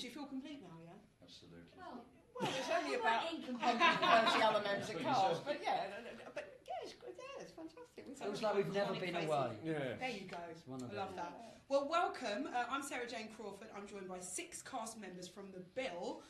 do you feel complete now, yeah? Absolutely. Well, it's only about incomplete. 130 other members of cast, but yeah, it's good. Yeah, it's fantastic. Feels like we've never been away. Yeah. There you go. I love that. Well, welcome. I'm Sarah Jane Crawford. I'm joined by 6 cast members from The Bill,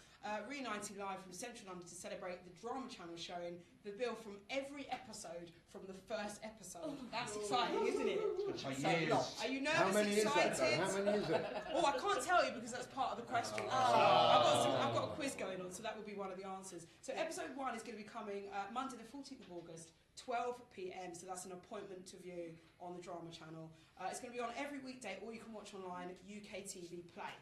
reuniting live from Central London to celebrate the drama channel showing The Bill from every episode from the first episode. That's exciting, isn't it? It's going to take years. Are you nervous? How many excited? is that, though? How many is it? Oh, I can't tell you because that's part of the question. I've got a quiz going on, so that will be one of the answers. So episode 1 is going to be coming Monday the 14th of August, 12 p.m. So that's an appointment to view on the drama channel. It's going to be on every weekday, or you can watch online, UK TV Play.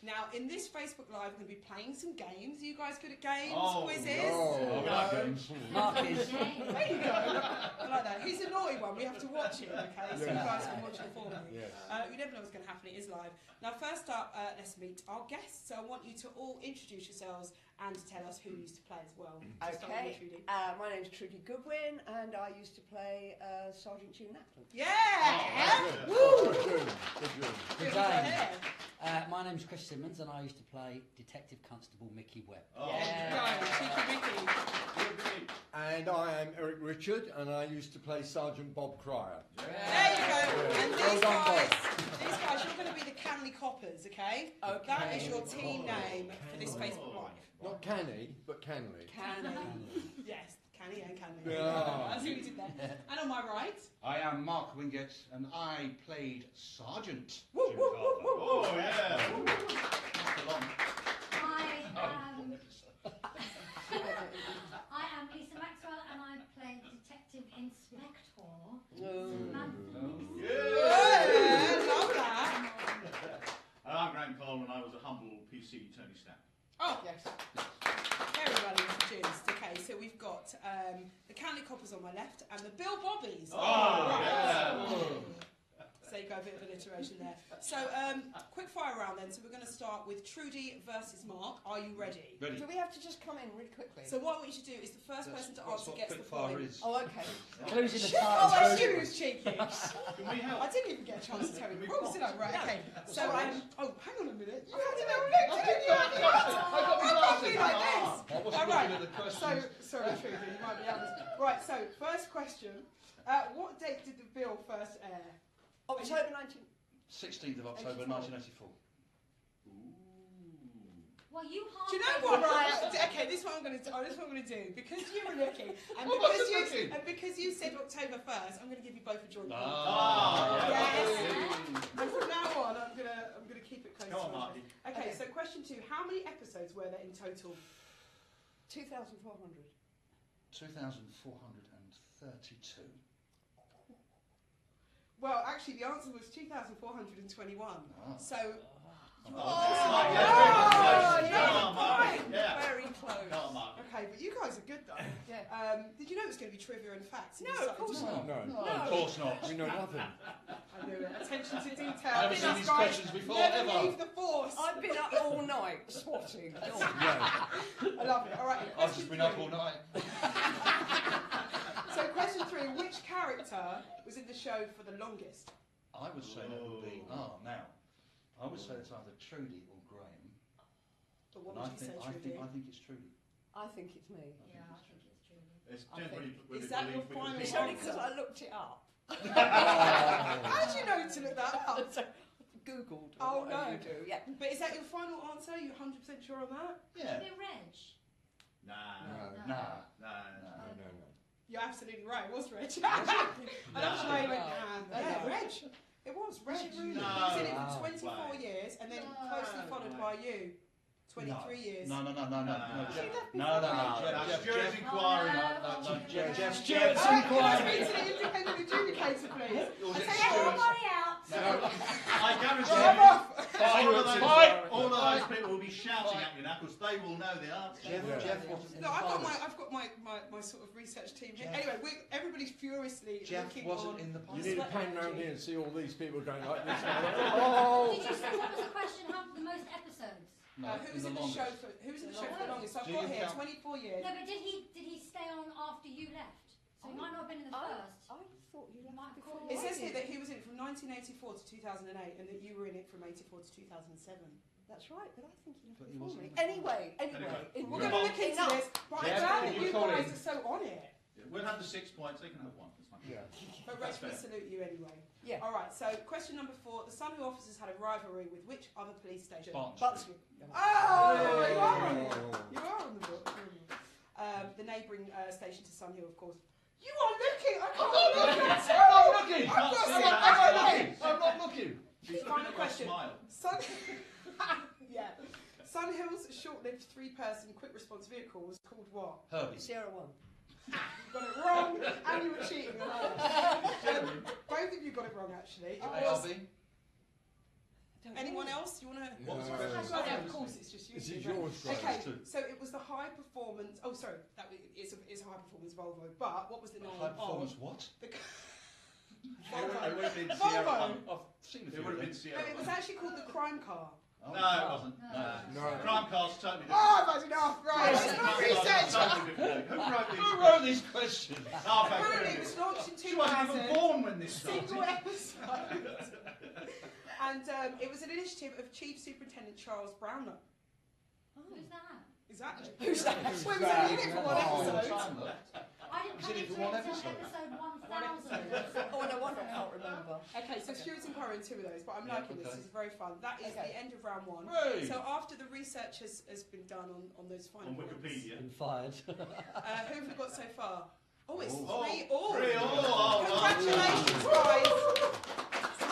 Now, in this Facebook Live, we're going to be playing some games. Are you guys good at games? Quizzes? Oh, we like games. Marcus. There you go. I like that. He's a naughty one. We have to watch him, okay? So you guys can watch it for me. Yes. You never know what's going to happen. It is live. Now, first up, let's meet our guests. So I want you to all introduce yourselves and tell us who you used to play as well. Okay, my name's Trudy Goodwin, and I used to play Sergeant June Ackland. Yeah! Woo! Good day. My name's Chris Simmons, and I used to play Detective Constable Mickey Webb. And I am Eric Richard, and I used to play Sergeant Bob Cryer. There you go. And these guys, you're going to be the Canley Coppers, okay? That is your team name for this Facebook Live. Not Canny, but Canley. Canny. Yes, Canny and Canley. Yeah. That's who we did there. And on my right... I am Mark Wingett, and I played Sergeant Woo, Jim woo, Carver. woo, woo, woo. Oh, yeah. I am Lisa Maxwell, and I play Detective Inspector. Yeah, love that. And I'm Graham Cole, and I was a humble PC Tony Stack. Oh, yes. Very well introduced. Okay, so we've got the Canley Coppers on my left and the Bill Bobbies. Yeah. So you go a bit of alliteration there. So, quick fire round then. So we're going to start with Trudy versus Mark. Are you ready? Ready. Do we have to just come in really quickly? So what we should do is the first person to answer gets the point. Is. Oh, okay. Clues in the Oh, title. excuse cheeky. Can we help? I didn't even get a chance to tell you. Oh, did I? Right, okay. So, oh, hang on a minute. You had to know I got my glasses. like this. I wasn't looking at the questions. So, sorry, Trudy, you might be honest. Right, so, first question. What date did the Bill first air? October 19... 16th of October 1984. Well, you Do you know what, right? Okay, this is what I'm going to do. This is what I'm going to do. Because you were looking, and because you said October 1st, I'm going to give you both a joint point. Yes. And from now on, I'm going to keep it close. Come on, Marty. Okay, so question 2: how many episodes were there in total? 2,400. 2,432. Well, actually, the answer was 2,421. So. Very close. Okay, but you guys are good though. Yeah. Did you know it was going to be trivia and facts? No, of course not. No. Of course not. We know nothing. I knew it. Attention to detail. I've never seen these questions before, Never ever. leave the force. I've been up all night swatting. I love it. All right. I've just been up all night. So question 3: which character was in the show for the longest? I would say that would be. I would say it's either Trudy or Graham. But what would you say, Trudy? I think it's Trudy. I think it's me. Yeah, I think it's true. It's generally Is that your final It's answer? only because I looked it up. How did you know to look that up? Googled. Oh, whatever no. You do. Yeah. But is that your final answer? Are you 100% sure on that? Yeah. Is it Reg? Nah. No. You're absolutely right. It was Reg. I love the way you went, yeah, Reg. It was Reg. He was in it for 24 years, and then closely followed by you. 23 years. No. Stuart's inquiry. Stuart's Can I inquiry. speak to the independent adjudicator, please? Take everybody out. I guarantee all of those people will be shouting at you now because they will know the answer. Jeff wasn't in No, the I've pilot. got my sort of research team here. Anyway, everybody's furiously Jeff looking wasn't on. in the You pilot. need to pan round here and see all these people going like this. Did you set up as a question how the most episodes? Who was in the show for the longest? So I've got here 24 years. No, but did he stay on after you left? So he might not have been in the first. I thought you Might left before. It says here that he was in it from 1984 to 2008, and that you were in it from 84 to 2007. That's right, but I think he But left he before wasn't me. in the Anyway. We're going to look into this. But I'm glad that you guys are so on it. We'll have the 6 points. They can have 1. That's fine. Yeah. But Reg, we salute you anyway. Yeah. All right, so question number 4. The Sun Hill officers had a rivalry with which other police station? Barton Street. Oh, you are on it. You are on the book. The neighbouring station to Sun Hill, of course. You are looking. I can't look. I'm not looking. She's Final looking at my question. smile. Yeah. Sun Hill's short-lived 3-person quick response vehicle was called what? Herbie. Sierra 1. You got it wrong, and you were cheating. Both of you got it wrong, actually. It was. ARB. Anyone else? You want to? What was the No. question? Oh, yeah, of course, it's just you. This is Right. yours, Grace. Okay, so it was the high performance. Oh, sorry, it's a high performance Volvo. But what was the name High performance of what? the It would have been Volvo? Sierra Volvo. 1. I've seen a It few would of have been them. Sierra No, it was 1. actually called the crime car. Oh, No, it wasn't. No. Crime car's totally different. Oh, I've had enough. Right, it's not Crime car's research. totally different. Who wrote these? Who wrote these questions? Apparently, it was launched in She wasn't even 2000. born when this started. Single episode. And it was an initiative of Chief Superintendent Charles Brownlow. Who's that? Exactly. Who's that? Well, he was only in it for one Oh, episode. time left. I didn't Was come it into for one it until episode? episode 1000. Oh, no wonder I can't remember. Okay, so Stuart and Corrie in 2 of those, but I'm liking this. okay. It's very fun. That is Okay. the end of round 1. Hey! So after the research has been done on those final On points, Wikipedia. Been fired. who have we got so far? Oh, it's Oh. 3 all. 3 all. Congratulations, guys. So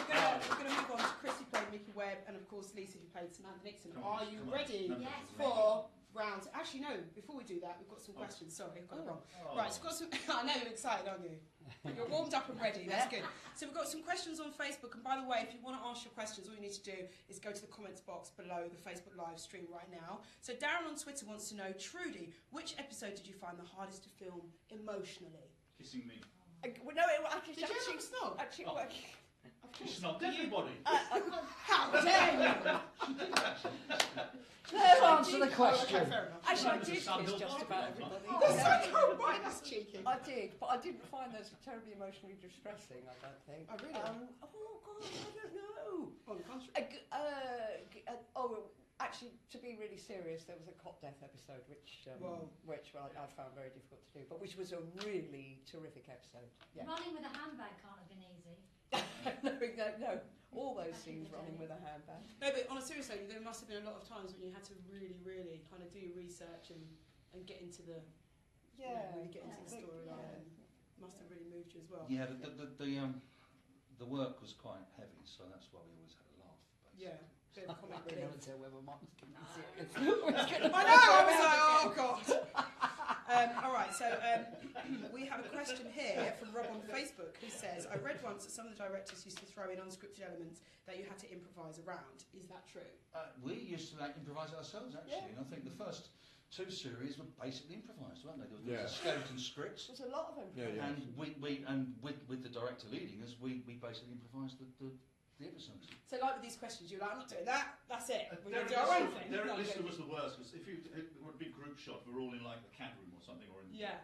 we're going to move on to Chris, who played Mickey Webb, and of course Lisa, who played Samantha Nixon. Come on, Are you come on. ready No, Yes, for round? Actually, no. Before we do that, we've got some questions. Sorry, got it wrong. Oh. Right, so we've got some. I know you're excited, aren't you? You're warmed up and ready. That's good. So we've got some questions on Facebook. And by the way, if you want to ask your questions, all you need to do is go to the comments box below the Facebook live stream right now. So Darren on Twitter wants to know, Trudy, which episode did you find the hardest to film emotionally? Kissing me. Well, no, it actually, Did you have a snog? actually, Oh. well, She snobbed everybody. How dare you? Let's answer the question. Okay, fair enough. actually, I Mine was did the Sun kiss Hill just Park about one. everybody. That's so cool. Right, that's cheeky. I did, but I didn't find those terribly emotionally distressing, I don't think. Oh, really? Oh, God, I don't know. On the contrary. Actually, to be really serious, there was a cot death episode which I found very difficult to do, but which was a really terrific episode. Yeah. Running with a handbag can't have been easy. no, all those scenes running with a handbag. No, but on a serious note, there must have been a lot of times when you had to really, really kind of do your research and get into the really get into the storyline. Must have really moved you as well. Yeah, the work was quite heavy, so that's why we always had a laugh. Basically. Yeah. Bit of comic I can relief. never tell whether Mark's going to be serious. I know, I was like, oh God. All right, so we have a question here from Rob on Facebook who says, I read once that some of the directors used to throw in unscripted elements that you had to improvise around. Is that true? We used to improvise ourselves, actually, and I think the first 2 series were basically improvised, weren't they? There was a skeleton scripts, There's a lot of them. and with the director leading us, we basically improvised the episodes. So like with these questions, you're like, I'm not doing that, that's it. We're going Derek to do our own thing. Derek No, Lister okay. was the worst, because if it were a big group shot, we're all in like the CAD room or something, or in, Yeah.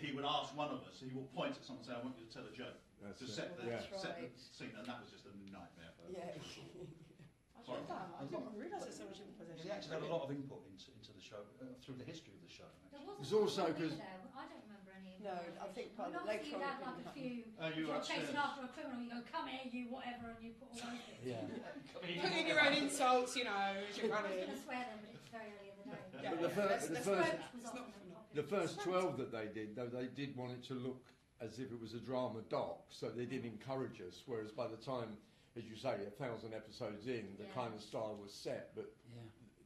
he would ask one of us, he would point at someone and say, I want you to tell a joke, That's to it. set the, Yeah. set the Right. scene, and that was just a nightmare. Yeah. I love that. I didn't realise there's so much improvisation. He actually had a lot of input into the show through the history of the show. There wasn't It's also one with me 'cause- there. I don't remember any. No, I think I mean, obviously later you on had it like didn't a few. Oh, you If were you're chasing upstairs. after a criminal, you go, come here, you whatever, and you put all those bits. Yeah. Put in your own insults, you know, as you're I was running. going to swear them, but it's very early in the day. Yeah, But the yeah. first- Let's the go. first- Roach was It's not often for popular. The first 12 that they did, though, they did want it to look as if it was a drama doc, so they did encourage us, whereas by the time, as you say, 1,000 episodes in, the Yeah. kind of style was set, but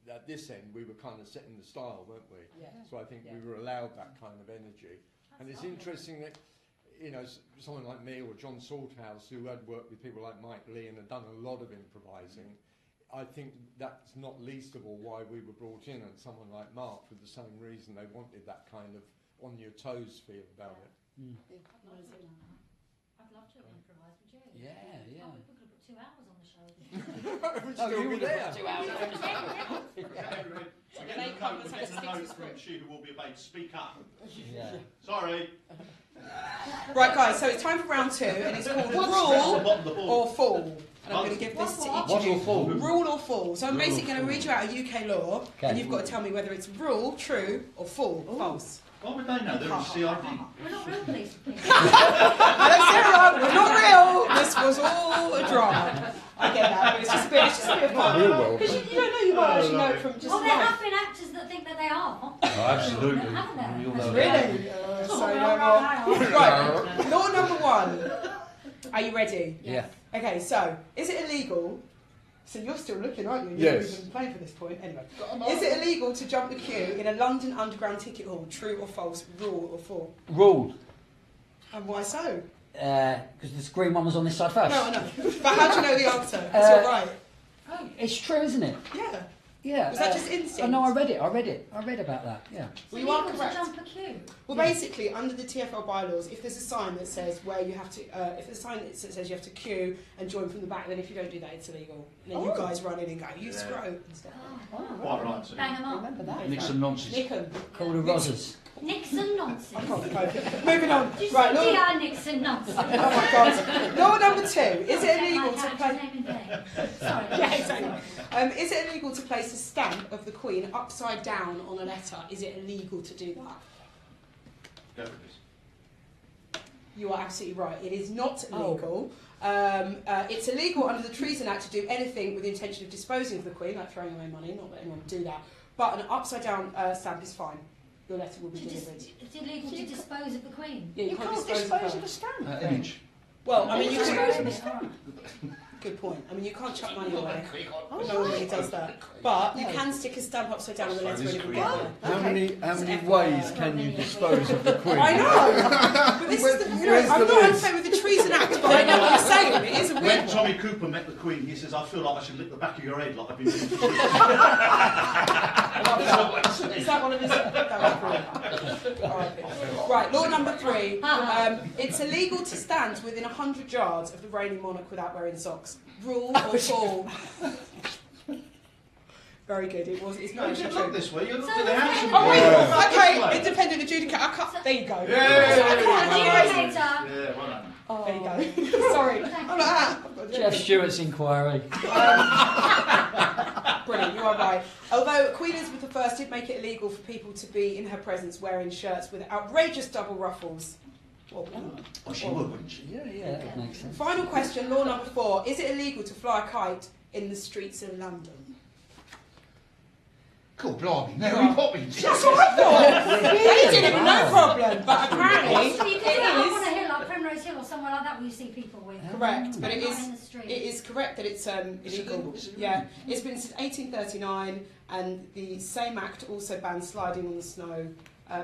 Yeah. at this end, we were kind of setting the style, weren't we? Yeah. So I think Yeah. we were allowed that kind of energy. And it's That's lovely. interesting that, you know, someone like me or John Salthouse, who had worked with people like Mike Lee and had done a lot of improvising, I think that's not least of all why we were brought in, and someone like Mark, for the same reason they wanted that kind of on your toes feel about it. Mm. I'd love to have done that. I'd love to have improvised, would you? Yeah, yeah. Oh, we could have put 2 hours on the show. We'd Oh, still you be were there. there 2 hours. We're getting a note from she who will be obeyed, speak up. Yeah. Sorry. Right, guys, so it's time for round 2, and it's called Down the Rule bottom of the board. or Fall. and I'm going to give this to each What of you. or fall? Rule or fall. So I'm Rule or basically going to fall. read you out a UK law, Okay. and you've got to tell me whether it's rule, true, or false. Why would they know? They're in CID. We're not real police people. Hello, Sarah. We're not real. This was all a drama. I get that, but it's just a bit of fun. Real world. Because you don't know, you might actually know it from just Well, there life. have been actors that think that they are. Oh, absolutely. Haven't there? We all know that. Really? So no more. Right. Law number 1. Are you ready? Yeah. Okay, so is it illegal? So you're still looking, aren't you? Yes. You've been playing for this point. Anyway, is it illegal to jump the queue in a London Underground ticket hall? True or false? Rule or fall? Ruled. And why so? Because the green one was on this side first. No, I know. But how do you know the answer? Because you're right. Oh, it's true, isn't it? Yeah. Yeah. Was that just instinct? Oh, no, I read it. I read about that. Yeah. Well, you are It's illegal correct. to jump a queue. Well, basically, under the TfL bylaws, if there's a sign that says where you have to, if there's a sign that says you have to queue and join from the back, then if you don't do that, it's illegal. And then you guys run in and go, you Yeah. scroll and stuff. Oh, Quite right, too. bang 'em up. Remember that? Nixon nonsense. Nick 'em. Call the Rozzers. Nixon I nonsense. can't cope it. Moving on. Did you Right, say law. DR Nixon nonsense? Oh my God. Law number 2. Is it Take illegal my to character's play? name in vain. Sorry. Yeah, exactly. Is it illegal to place a stamp of the Queen upside down on a letter? Is it illegal to do that? Go for this. You are absolutely right. It is not Oh. illegal. It's illegal under the Treason Act to do anything with the intention of disposing of the Queen, like throwing away money. Not that anyone would do that. But an upside down stamp is fine. Your letter will be delivered. It's illegal to dispose of the Queen. Yeah, You can't dispose of a stamp. Image. Well, I mean, you Dispose can. of it, all right. Good point. I mean, you can't chuck money away. Oh, No one really right. does that. But you No. can stick a stamp upside down on the letter and it will get How there. Okay. many It's ways FYI. can you dispose of the Queen? I know. But this is the, you know, Where's I'm the not list? unfair with the Treason Act, but I know what you're saying. It is a When weird one. Tommy Cooper met the Queen, he says, I feel like I should lick the back of your head like I've been doing for years. Is that one of his? That was brilliant. Alright. Right, law number 3. It's illegal to stand within 100 yards of the reigning monarch without wearing socks. Rule or fall? Very good. It's not No, you actually didn't look true. this way. You looked So at the it's house. fair and Oh, wait, you- okay. This way. Independent adjudicator. There you go. Yeah. Adjudicator. Yeah, well done. There you go. Sorry. I'm like that. Jeff Stewart's inquiry. Brilliant, you are right. Although Queen Elizabeth I did make it illegal for people to be in her presence wearing shirts with outrageous double ruffles. Well, Oh, she would, wouldn't she? Yeah, that makes sense. final question, law number 4. Is it illegal to fly a kite in the streets of London? Cool, blimey. Mary Poppins. That's what I thought! They did it with no Wow. problem, but apparently So you can do it it up is. on a hill, like Primrose Hill or somewhere like that, where you see people with. Correct, but it Not is in the street. it is correct that it's illegal. Is it Yeah, it's been since 1839, and the same act also bans sliding on the snow,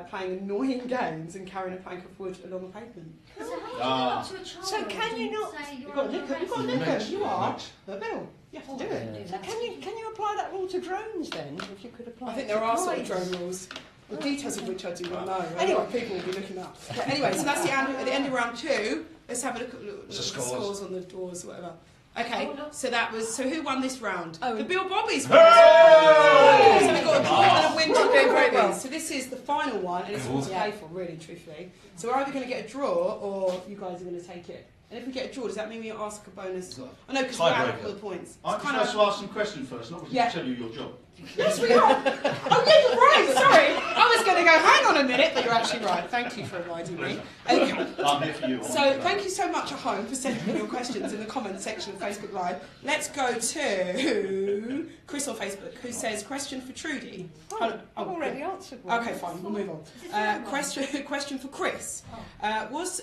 playing annoying games, and carrying a plank of wood along the pavement. So how do you go up to a child? So can you and not- say You've you're got to under nick 'em, you've got to arrest? nick 'em, Mix, you are. mix. The bill. You have to do it. So can you apply that rule to drones then? If you could apply I think it to there are sort of kites? drone rules. The details of which I do not know. Anyway. People will be looking up. But anyway, so that's at the end of round 2. Let's have a look at What's the the scores? scores on the doors, whatever. Okay, Oh, look. so who won this round? Oh. The Bill Bobbies won. So we've got a draw and a win to Bill Very well. Bobbies. So this is the final one, and it's all to play for, really, truthfully. So we're either going to get a draw, or you guys are going to take it. And if we get a draw, does that mean we ask a bonus? I know, because we're out of all the points. I'm It's kind of- supposed to ask some questions first, not Yeah. to tell you your job. Yes, we are. Oh, yeah, you're right. Sorry. I was going to go, hang on a minute, but you're actually right. Thank you for reminding me. Okay. I'm here for you. So, thank you so much at home for sending in your questions in the comments section of Facebook Live. Let's go to Chris on Facebook, who says, question for Trudy. Oh, I've already answered one. Okay, fine. We'll move on. Question for Chris. Was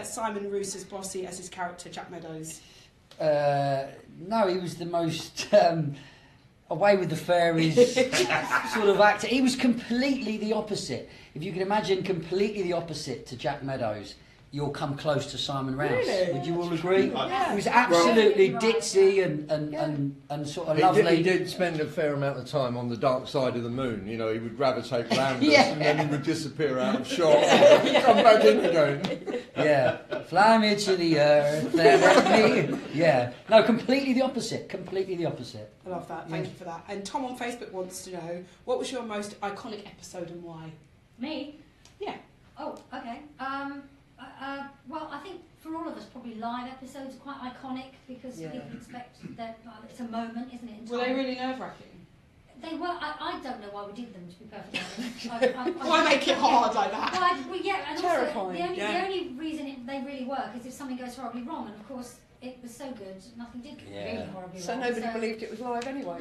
Simon Roos as bossy as his character, Jack Meadows? No, he was the most away with the fairies sort of actor. He was completely the opposite. If you can imagine completely the opposite to Jack Meadows, you'll come close to Simon Rouse. Really? Would you all agree? Yeah. He was absolutely ditzy and sort of lovely. He did spend a fair amount of time on the dark side of the moon. You know, he would gravitate around us Yeah. and then he would disappear out of shot and come back in again. Yeah, fly me to the earth, and let me. Yeah, no, completely the opposite. Completely the opposite. I love that. Thank you for that. And Tom on Facebook wants to know, what was your most iconic episode and why? Me? Yeah. Oh, okay. Well, I think for all of us, probably Lido episodes are quite iconic because people expect that it's a moment, isn't it? Were they really nerve-wracking? They were. I don't know why we did them, to be perfectly honest. Why make it hard like that? Well, yeah, and Terrifying. also the only reason they really work is if something goes horribly wrong, and of course it was so good, nothing did go really horribly so wrong. Nobody believed it was live anyway.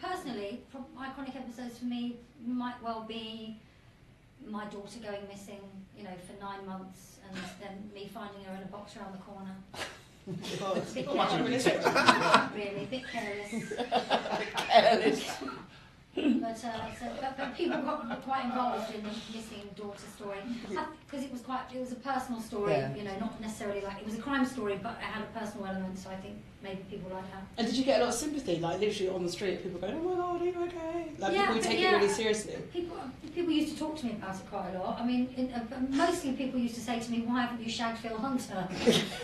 Personally, iconic episodes for me might well be my daughter going missing, for 9 months, and then me finding her in a box around the corner. Really, a bit careless. But people got quite involved in the missing daughter story because it was a personal story. Not necessarily like it was a crime story, but it had a personal element. So I think maybe people like that. And did you get a lot of sympathy, like literally on the street, people going, "Oh my God, are you okay?" Like people take it really seriously. People used to talk to me about it quite a lot. I mean, mostly people used to say to me, "Why haven't you shagged Phil Hunter?"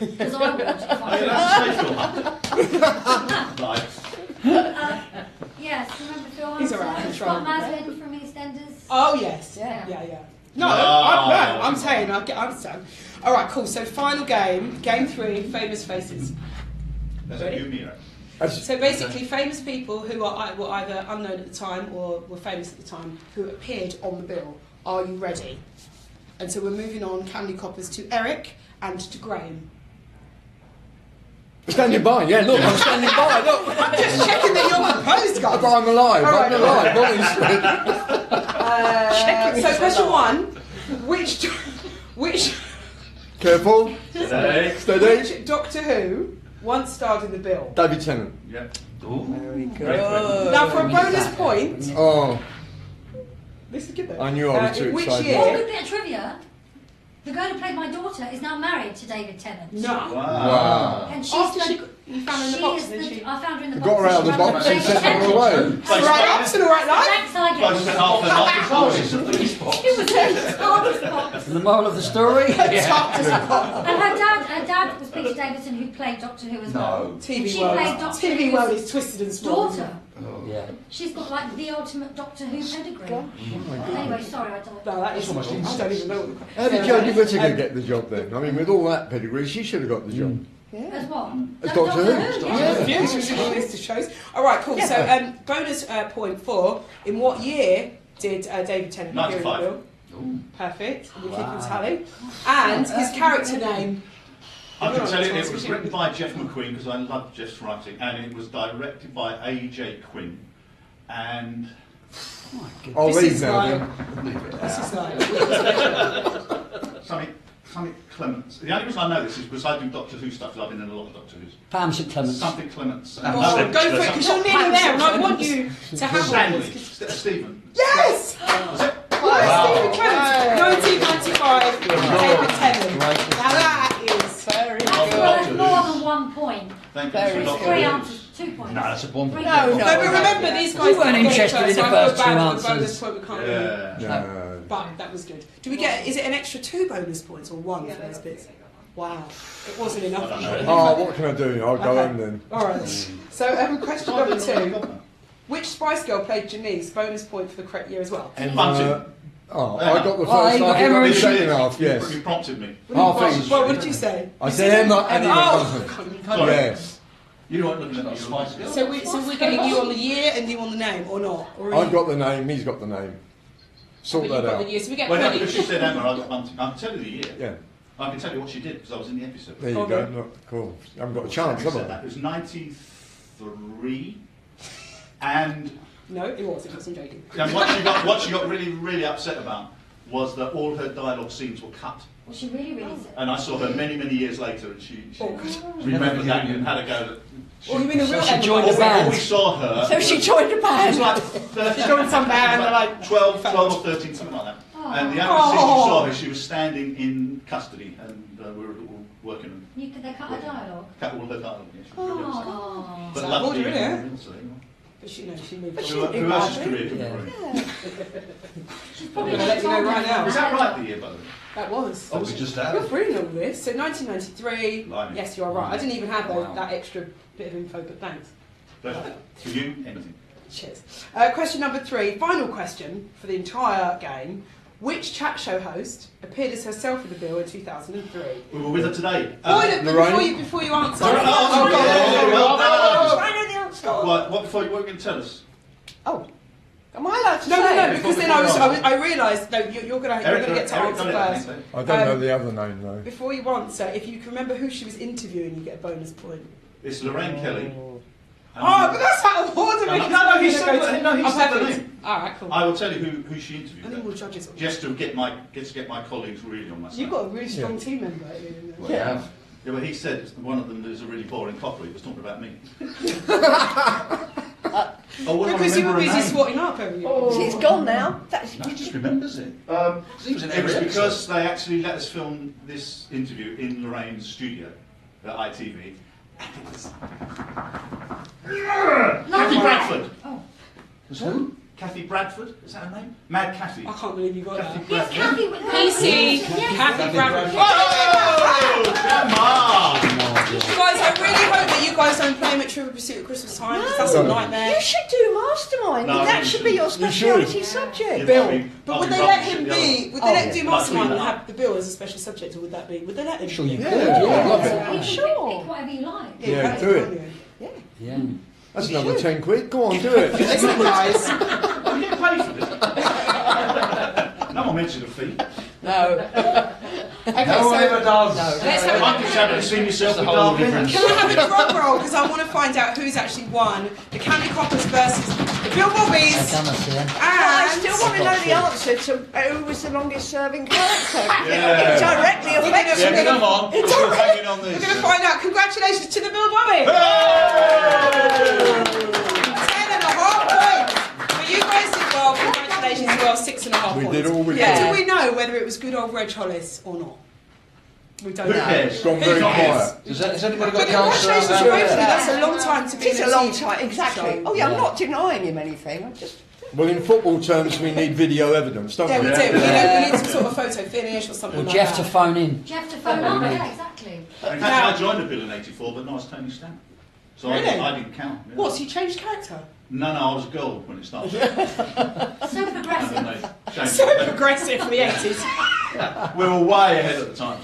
Because I would if I yes, remember Phil Hunter? He's alright. Scott Maslin from EastEnders. Oh yes, yeah. No, I'm saying I understand. All right, cool. So final game 3, famous faces. That's a new mirror. So basically, famous people who were either unknown at the time or were famous at the time who appeared on the bill. Are you ready? And so we're moving on, Candy Coppers, to Eric and to Graham. Standing by, yeah, look, I'm standing by, look. I'm just checking that you're composed, guys. I'm alive, Right. I'm alive, honestly. So question 1, which Careful. Steady. Steady. which Doctor Who once starred in the bill? David Tennant. Yeah. Very good. Great. Now for a bonus point, Oh, this is good though. I knew I was too in which excited. year? One good bit of trivia. The girl who played my daughter is now married to David Tennant. No. Wow. And she's After you found her in the box, is and then she... I found her in the You box. got her out of the box and sent her away. All right ups and all right lives. Thanks, I I guess. spent half the night in Paris at the box. It was the hardest box. The moral of the story? It's hard to spot. And her dad was Peter Davison, who played Doctor Who as well. TV She world. played Doctor TV Who's world is twisted and small. daughter. Yeah. She's got like the ultimate Doctor Who pedigree. Anyway, sorry, I don't. No, that is almost. I don't even know what the How did Jodie Whittaker get the job then? I mean, with all that pedigree, she should have got the job. As what? As Doctor Who. Yeah. Yeah, she was in list of shows. All right, cool. So, bonus point 4. In what year did David Tennant appear in the 95. bill? Perfect. We're keeping tally. And his character name. I can tell you it was written by Jeff McQueen because I love Jeff's writing, and it was directed by A.J. Quinn. And I'll This leave is now like- then. This is like. something Clements. The only reason I know this is because I do Doctor Who stuff, because I've been in a lot of Doctor Who's. Pam St Clements. Something Clements. Oh, go for it, because you're nearly there, and I want you to have Stanley. one. Stephen. Yes! Was it? Stephen Clements, 1995, David Tennant. Now that is very That's worth more than 1 point. Thank you. Very Doctor Three Who. answers, 2 points. No, that's a bomb. Three No, points. no. No, but remember, these guys You weren't didn't get it interested in first, the so I feel first two bad that the answers. bonus point we can't really. Yeah. No. But that was good. Do we get? Is it an extra 2 bonus points or 1 for those bits? Wow, it wasn't enough. Oh, what can I do? I'll go Okay. home then. All right. So question number 2: which Spice Girl played Janice? Bonus point for the correct year as well. And, Bunting. oh, I got the Oh, first you got half, you Emma got the and second half, yes. You prompted me. Half Well, each. what did you say? I said Emma and Oh, Sorry. Yes. You weren't looking at the Spice Girls. so we're getting you on the year and you on the name, or not? Or I've got the name, he's got the name. Sort but you've that got out. the year, so we get Well, no, credit. because she said Emma, I got Bunting. I can tell you the year. Yeah, I can tell you what she did because I was in the episode. there you Oh, go. right. Look, cool. I haven't got a chance, have Said I? that. It was 93, and No, it wasn't. I'm joking. what she got really, really upset about was that all her dialogue scenes were cut. Well, she really, really said. And I saw her many, many years later, and she Oh, remembered that and had a go at. Oh, you mean the real she Emma joined Watson? the band. We saw her. So she joined a She was band. like She joined some band, like like 12 or 13, something like that. Oh. And the only scene you saw her, she was standing in custody, and we were all working on They cut her dialogue. cut all her dialogue. Yeah, she was really upset. Oh. But So luckily, I've ordered it. so, But she moved But on. she who didn't else's badly. career did Yeah. you She's I'm probably going to let you know right now. Was that right the year, by the way? That was. Oh, we just You're had. brilliant on this. So 1993. Blimey. Yes, you are right. I didn't even have Wow. that extra bit of info, but thanks. Pleasure. For you, anything. Cheers. Question number 3, final question for the entire game. Which chat show host appeared as herself in the bill in 2003? We were with her today. Before you answer. I know the answer. What were you going to tell us? Oh. Am I allowed to say? No, because then I realised, no, you're going to get to answer first. I don't know the other name though. Before you answer, if you can remember who she was interviewing, you get a bonus point. It's Lorraine Kelly. But that's out of order. No, he said the name. Alright, cool. I will tell you who she interviewed. I think we'll judge it. Just to get my colleagues really on my side. You've got a really strong team member. Well, yeah. Yeah, but he said one of them is a really boring copper. He was talking about me. Because you were busy swatting up every year. See, it's gone now. No, he just remembers it. It was because they actually let us film this interview in Lorraine's studio at ITV. Kathy Bradford. Oh. Was who? Kathy Bradford? Is that her name? Mad Kathy. I can't believe you got Kathy that. Yes, Kathy. PC. Kathy Bradford. Whoa! Come on! Guys, I really hope that you guys don't play Trivial Pursuit at Christmas time, because that's a nightmare. You should do Mastermind. No, that should be your speciality subject. Bill. But would they let him be? Would they let him do yeah. Mastermind and have the Bill as a special subject, or would that be? Would they let him? Sure, you could. Yeah, love it. You can Sure. pick whatever you like. Yeah, do it. Yeah. That's another 10 quid. Go on, do it. Listen, guys. You get paid for this. No one mentioned a fee. No. Okay, No one ever does. let's have I just haven't seen yourself with That's a whole Darwin. different- Can I have a drum roll? Because I want to find out who's actually won the Candy Coppers versus the Bill Bobbies. I And still want to know the answer to who was the longest serving character. Yeah. It directly affects Yeah, me. come on. We're hanging on we're this. going to find out. Congratulations to the Bill Bobbies. 10.5 points. But you guys did well. Congratulations as well. 6.5 We points. did all we Yeah. could. Do we know whether it was good old Reg Hollis or not? We don't Who know. cares? It's gone very quiet. Has anybody But got the answer? congratulations to both of you. That's a long time to be It's in a a long team. time, exactly. So- Oh yeah, I'm not denying him anything. I'm just. Well, in football terms, we need video evidence, don't Yeah, we? we do. We need some sort of photo finish or something Or like Jeff that. to phone in. Do you have to phone up? Yeah, exactly. In fact, I joined the bill in '84, but not as Tony Stamp. So Really? I didn't count. Yeah. What, so you changed character? No, I was a girl when it started. So And progressive. then they changed So it. progressive for the 80s. We were way ahead at the time.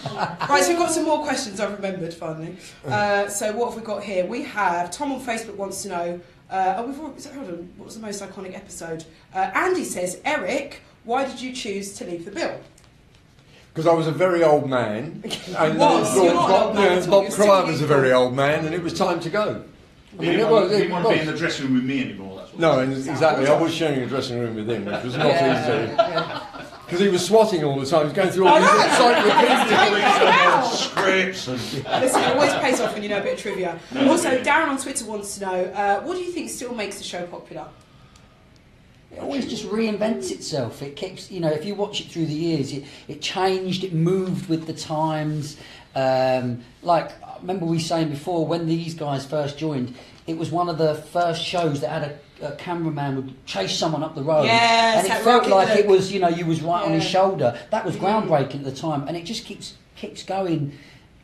Right, so we've got some more questions I've remembered finally. So what have we got here? We have, Tom on Facebook wants to know, hold on, what was the most iconic episode? Andy says, Eric, why did you choose to leave the bill? Because I was a very old man. And Was? You're not an old man at all, Bob you're still Cryer was a youthful. very old man, and it was time to go. I He mean, didn't it was. want, he It didn't want to be in was. the dressing room with me anymore. That's what No, and exactly. I was sharing a dressing room with him, which was not easy. Because he was swatting all the time. He was going through all these encyclopedias. Scripts and... Listen, it always pays off when you know a bit of trivia. Also, Darren on Twitter wants to know, what do you think still makes the show popular? It always just reinvents itself. It keeps, if you watch it through the years, it changed, it moved with the times. Like, I remember we saying before, when these guys first joined, it was one of the first shows that had a cameraman would chase someone up the road. Yes, and it that felt rocket like look. it was, you was right on his Yeah. shoulder. That was groundbreaking at the time, and it just keeps going.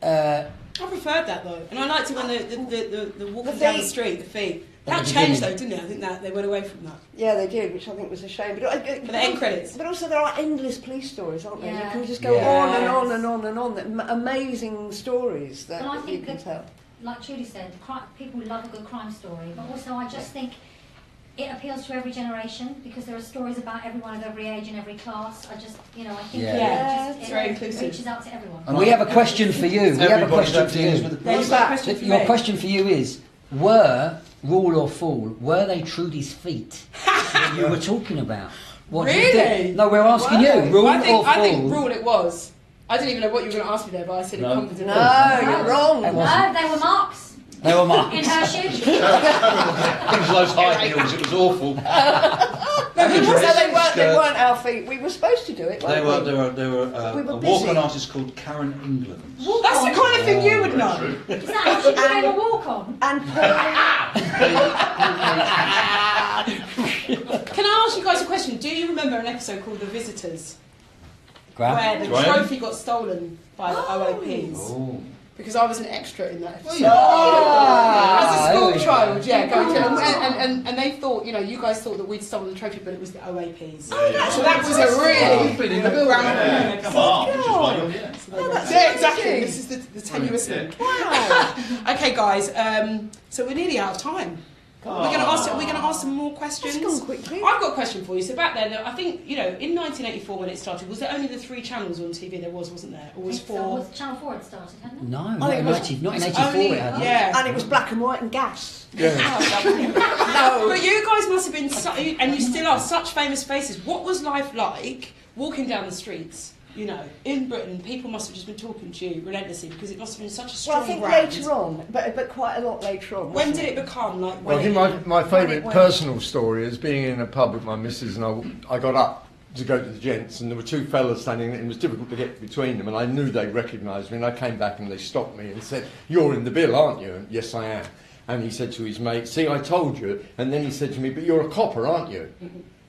I preferred that though, and I liked it when the walking The down the feet. street, the feet. At That the changed though, beginning. didn't it? I think that they went away from that. Yeah, they did, which I think was a shame. But For the end credits. But also, there are endless police stories, aren't there? You Yeah. can just go Yeah. on and on and on and on. Amazing stories that And I you think can that- tell. Like Judy said, people love a good crime story, but also I just think it appeals to every generation because there are stories about everyone of every age and every class. I think Yeah. It's very it inclusive. reaches out to everyone. And we have a question for you. We have a Everybody's question had for dealings you. with There's the a question for Your me. question for you is, were Rule or Fool, were they Trudy's feet that you were talking about? What do you Really? think? No, we're asking you. Rule I think, or Fool? I think rule it was. I didn't even know what you were going to ask me there, but I said it No. confidently. No, you're wrong. It No, wasn't. they were marks They were marks. in her shoes. Things those high heels, it was awful. No, And the so dress, they skirt. weren't our feet. We were supposed to do it, They weren't were, we? there were We were a busy. walk-on artist called Karen England. That's the kind of thing you would know. Is that how she became a walk-on? And Can I ask you guys a question? Do you remember an episode called The Visitors? Graham? Where the Graham? trophy got stolen by the OOPs? Oh. because I was an extra in that episode. Ah, as a school there we child, go. yeah, going to, and they thought, you guys thought that we'd stolen the trophy, but it was the OAPs. So that was a really You've been in the building. groundbreaking Come episode. on, which is why you're here. Yeah, exactly. This is the tenuous link. Wow. Okay, guys. So we're nearly out of time. We're going to ask some more questions. It's gone quickly. I've got a question for you. So back then, I think in 1984 when it started, was there only the 3 channels on TV? There wasn't there? Or was 4? Was Channel 4 had started, hadn't it? No, Oh, not it in was- 1984 only- it had. yeah. And it was black and white and gas. Yeah. No. But you guys must have been, and you still are, such famous faces. What was life like walking down the streets? In Britain, people must have just been talking to you relentlessly because it must have been such a strong Well, I think brand. later on, but quite a lot later on. When wasn't did it become like? Well, I when think my when favourite it went- personal story is being in a pub with my missus, and I got up to go to the gents, and there were 2 fellas standing there, and it was difficult to get between them, and I knew they recognised me, and I came back and they stopped me and said, "You're in the bill, aren't you?" And yes, I am. And he said to his mate, "See, I told you." And then he said to me, "But you're a copper, aren't you?"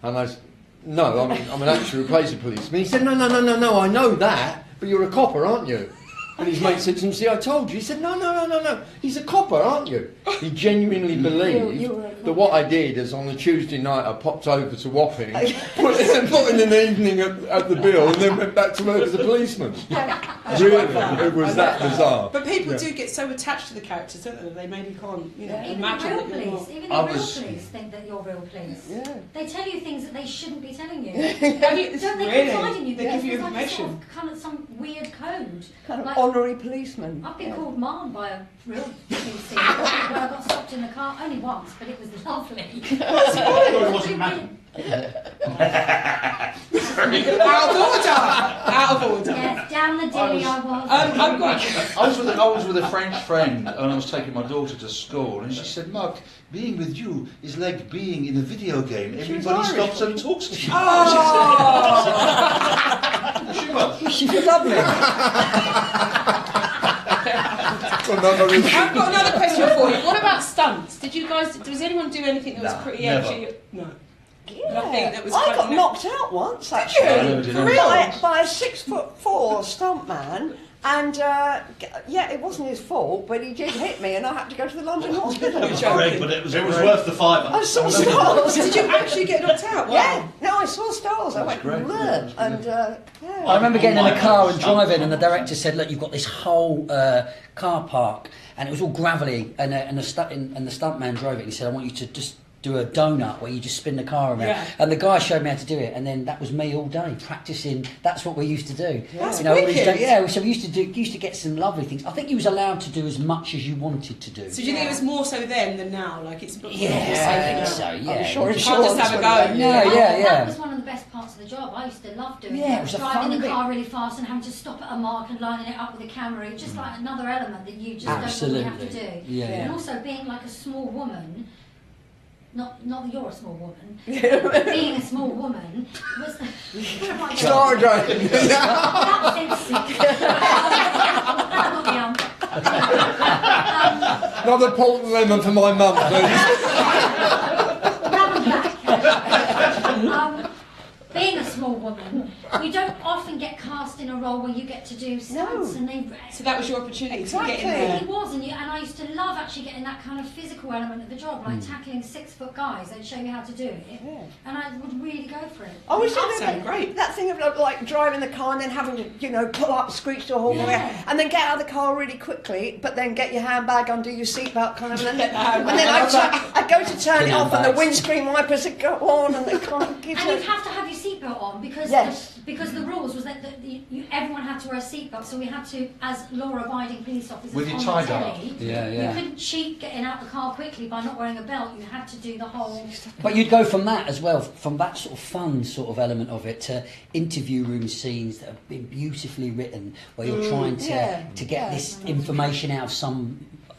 And I said, "No, I'm an actor who plays a policeman." He said, "No, I know that, but you're a copper, aren't you?" And his mate said to him, "See, I told you." He said, "No, he's a copper, aren't you?" He genuinely believed that what I did is on a Tuesday night I popped over to Wapping, put in an evening at the bill, and then went back to work as a policeman. Really, it was that bizarre. But people do get so attached to the characters, don't they? They maybe can't, Even imagine the real that you're police, not. even the real police think that you're real police. Yeah. They tell you things that they shouldn't be telling you. Have you- Don't they really? confide in you? They because give you there's like a information. sort of, kind of some weird code. Kind of Like- honorary policeman. I've been called mom by a real police where I got stopped in the car only once, but it was lovely. It wasn't madam. Out of order! Out of order. Yes, down the dilly I was. I've got. I was with a French friend and I was taking my daughter to school and she said, "Mark, being with you is like being in a video game. Everybody Irish, stops and talks to you." Oh! She was. She was lovely. I've got another question for you. What about stunts? Does anyone do anything that was No, pretty never. edgy? No. Yeah. Nothing that was I kind got of- knocked out once, you? actually. I never did For anything. real? By a 6'4" stuntman, and it wasn't his fault, but he did hit me, and I had to go to the London hospital. It was great, but it was worth the fiver. I saw stars. Did you actually get knocked out? Wow. Yeah, no, I saw stars. I went, great. "Bleh," Yeah, that's and yeah. I remember getting in a car and driving, and the director said, "Look, you've got this whole car park, and it was all gravelly, and the stuntman drove it. And he said, I want you to just do a donut where you just spin the car around." Yeah. And the guy showed me how to do it, and then that was me all day practicing. That's what we used to do. That's all these wicked. days, yeah. So we used to get some lovely things. I think you was allowed to do as much as you wanted to do. So do you think it was more so then than now? Like it's not Yeah, more so I than think now? so. Yeah. I'm sure You can't just have a go. That was one of the best parts of the job. I used to love doing Yeah, that. it was a Driving fun the bit. car really fast and having to stop at a mark and lining it up with a camera. It's just like another element that you just Absolutely. don't really have to do. Yeah, And yeah. also being like a small woman, not that you're a small woman, being a small woman was what have I done? Start again. That was instinct. That got me on. Another port and lemon for my mum, please. Grab 'em back. Being a small woman, you don't often get cast in a role where you get to do stunts, and they. So that was your opportunity to get in Exactly. there. It was, and I used to love actually getting that kind of physical element of the job, like tackling 6-foot guys. They'd show you how to do it, and I would really go for it. I was That doing sounded great. that thing of like driving the car and then having to, pull up, screech to a halt, Yeah. and then get out of the car really quickly, but then get your handbag under your seatbelt kind of, and then I'd go to turn it off, and the windscreen wipers would go on, and they can't give And you. you'd have to have your seatbelt on because Yes. because the rules was that everyone had to wear a seatbelt, so we had to, as law-abiding police officers With your on tie the dye. telly, Yeah, you yeah. couldn't cheat getting out the car quickly by not wearing a belt. You had to do the whole. But you'd go from that as well, from that sort of fun sort of element of it to interview room scenes that have been beautifully written, where you're trying to get this information out of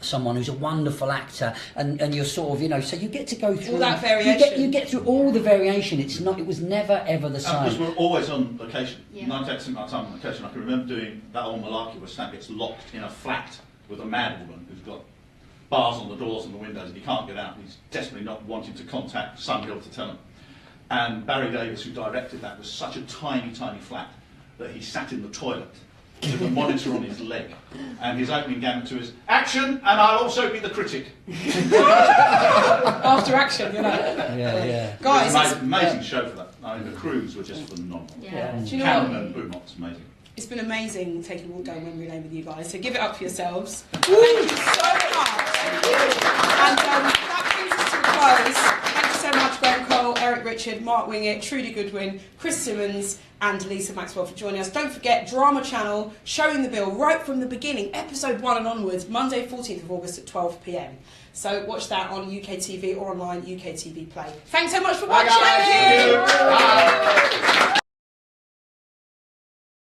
someone who's a wonderful actor, and you're sort of, so you get to go through All that variation. You get through all the variation. It was never ever the Because same. we're always on location. Yeah. 90% of the time on location. I can remember doing that old malarkey where Stan gets locked in a flat with a mad woman who's got bars on the doors and the windows and he can't get out. He's desperately not wanting to contact Sunhill to tell him. And Barry Davis, who directed that, was such a tiny, tiny flat that he sat in the toilet with a monitor on his leg. And his opening gambit to is, action, and I'll also be the critic. After action, you know. Yeah. Guys, It was an amazing show for that. I mean, the crews were just phenomenal. Yeah. do you know Cameron what? and Beaumont's amazing. It's been amazing taking a walk down memory lane with you guys. So give it up for yourselves. Thank you so much. And that brings us to a close. Thank you so much, Graham Cole, Eric Richard, Mark Wingett, Trudy Goodwin, Chris Simmons, and Lisa Maxwell for joining us. Don't forget, Drama Channel, Showing the Bill, right from the beginning, episode 1 and onwards, Monday 14th of August at 12 p.m. So watch that on UK TV or online UK TV Play. Thanks so much for watching. Thank you. Bye.